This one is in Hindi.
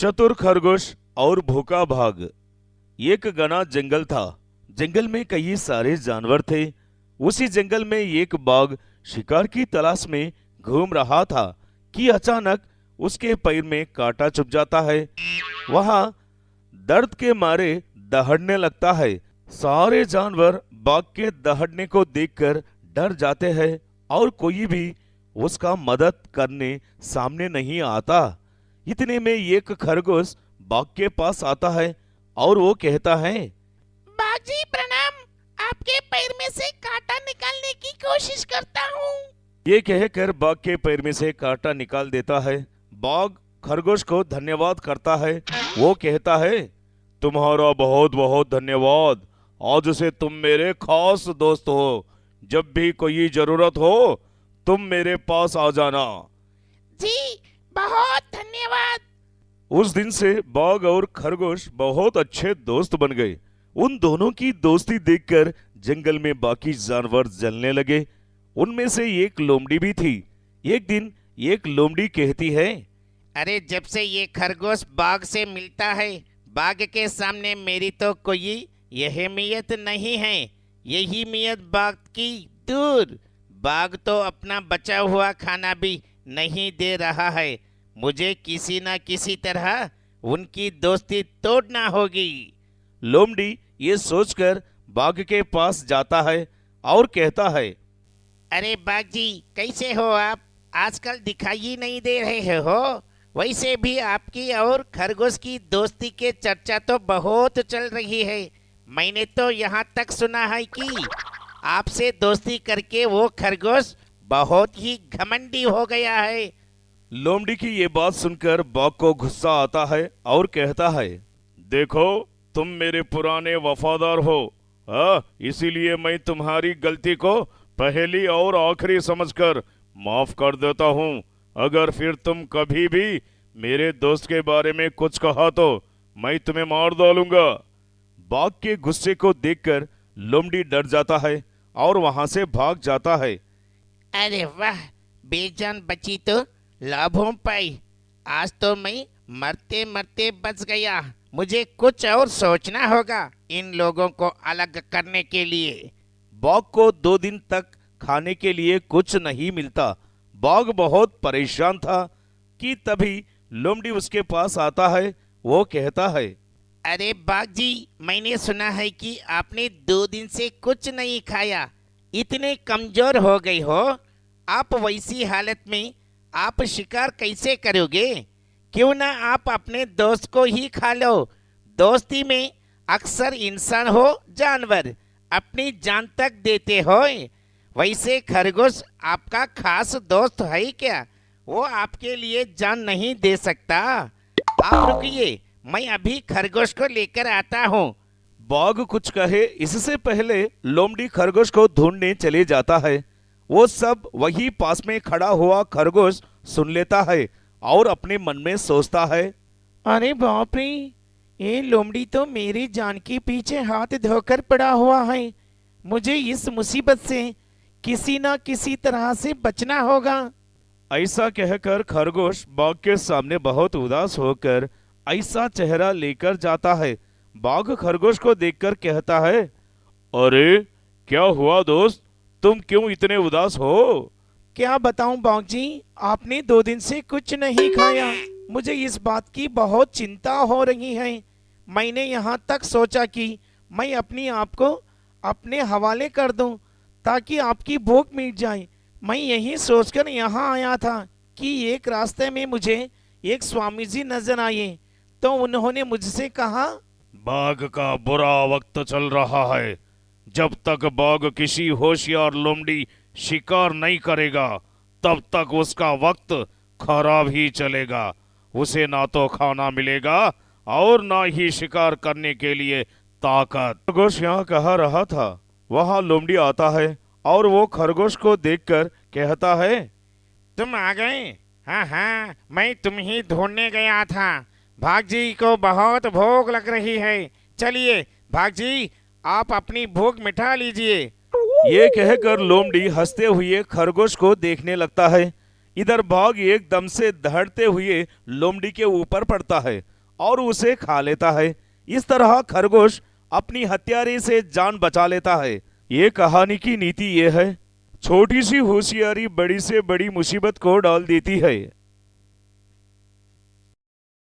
चतुर खरगोश और भूखा भाग। एक घना जंगल था। जंगल में कई सारे जानवर थे। उसी जंगल में एक बाघ शिकार की तलाश में घूम रहा था कि अचानक उसके पैर में कांटा चुभ जाता है। वहां दर्द के मारे दहाड़ने लगता है। सारे जानवर बाघ के दहाड़ने को देखकर डर जाते हैं और कोई भी उसका मदद करने सामने नहीं आता। इतने में एक खरगोश बाघ के पास आता है और वो कहता है, बाघ जी प्रणाम। आपके पैर में से कांटा निकालने की कोशिश करता हूँ। ये कहकर बाघ के पैर में से कांटा निकाल देता है। बाघ खरगोश को धन्यवाद करता है। वो कहता है, तुम्हारा बहुत बहुत धन्यवाद। आज से तुम मेरे खास दोस्त हो। जब भी कोई जरूरत हो तुम मेरे पास आ जाना। जी बहुत धन्यवाद। उस दिन से बाघ और खरगोश बहुत अच्छे दोस्त बन गए। उन दोनों की दोस्ती देखकर जंगल में बाकी जानवर जलने लगे। उनमें से एक लोमड़ी भी थी। एक दिन एक लोमड़ी कहती है, अरे जब से ये खरगोश बाघ से मिलता है, बाघ के सामने मेरी तो कोई अहमियत नहीं है। यही मियत बाघ की दूर। बाघ तो अपना बचा हुआ खाना भी नहीं दे रहा है। मुझे किसी न किसी तरह उनकी दोस्ती तोड़ना होगी। लोमड़ी ये सोचकर बाघ के पास जाता है और कहता है, अरे बाघ जी कैसे हो आप? आजकल दिखाई ही नहीं दे रहे हो। वैसे भी आपकी और खरगोश की दोस्ती के चर्चा तो बहुत चल रही है। मैंने तो यहाँ तक सुना है कि आपसे दोस्ती करके वो खरगोश बहुत ही घमंडी हो गया है। लोमड़ी की ये बात सुनकर बाघ को गुस्सा आता है और कहता है, देखो तुम मेरे पुराने वफादार हो। इसीलिए मैं तुम्हारी गलती को पहली और आखिरी समझकर माफ कर देता हूँ। अगर फिर तुम कभी भी मेरे दोस्त के बारे में कुछ कहा तो मैं तुम्हें मार डालूंगा। बाघ के गुस्से को देखकर लोमड़ी डर जाता है और वहां से भाग जाता है। अरे वाह, बेजान बची तो लाभों पाई। आज तो मैं मरते मरते बच गया। मुझे कुछ और सोचना होगा इन लोगों को अलग करने के लिए। बाघ को 2 दिन तक खाने के लिए कुछ नहीं मिलता। बाघ बहुत परेशान था कि तभी लोमड़ी उसके पास आता है। वो कहता है, अरे बाघ जी, मैंने सुना है कि आपने 2 दिन से कुछ नहीं खाया। इतने कमजोर हो गए हो। आप वैसी हालत में आप शिकार कैसे करोगे? क्यों ना आप अपने दोस्त को ही खा लो। दोस्ती में अक्सर इंसान हो जानवर अपनी जान तक देते हो। वैसे खरगोश आपका खास दोस्त है क्या? वो आपके लिए जान नहीं दे सकता। आप रुकिए, मैं अभी खरगोश को लेकर आता हूँ। बाघ कुछ कहे इससे पहले लोमड़ी खरगोश को ढूंढने चले जाता है। वो सब वही पास में खड़ा हुआ खरगोश सुन लेता है और अपने मन में सोचता है, अरे बाप रे, ये लोमड़ी तो मेरी जान के पीछे हाथ धोकर पड़ा हुआ है। मुझे इस मुसीबत से किसी ना किसी तरह से बचना होगा। ऐसा कहकर खरगोश बाघ के सामने बहुत उदास होकर ऐसा चेहरा लेकर जाता है। बाघ खरगोश को देखकर कहता है, अरे क्या हुआ दोस्त, तुम क्यों इतने उदास हो? क्या बताऊं बाघ जी, आपने 2 दिन से कुछ नहीं खाया। मुझे इस बात की बहुत चिंता हो रही है। मैंने यहाँ तक सोचा कि मैं अपनी आप को अपने हवाले कर दूं ताकि आपकी भूख मिट जाए। मैं यही सोचकर यहाँ आया था कि एक रास्ते में मुझे एक स्वामी जी नजर आए तो उन्होंने मुझसे कहा, बाघ का बुरा वक्त चल रहा है। जब तक बाघ किसी होशियार लोमड़ी शिकार नहीं करेगा तब तक उसका वक्त खराब ही चलेगा। उसे ना तो खाना मिलेगा और ना ही शिकार करने के लिए ताकत। खरगोश यहाँ कहा रहा था, वहाँ लोमड़ी आता है और वो खरगोश को देखकर कहता है, तुम आ गए? हाँ हाँ, मैं तुम ही ढूंढने गया था। भाग जी को बहुत भूख लग रही है। चलिए भाग जी, आप अपनी भूख मिटा लीजिए। ये कहकर लोमड़ी हंसते हुए खरगोश को देखने लगता है। इधर बाघ एकदम से दहाड़ते हुए लोमड़ी के ऊपर पड़ता है और उसे खा लेता है। इस तरह खरगोश अपनी हत्यारे से जान बचा लेता है। ये कहानी की नीति ये है, छोटी सी होशियारी बड़ी से बड़ी मुसीबत को डाल देती है।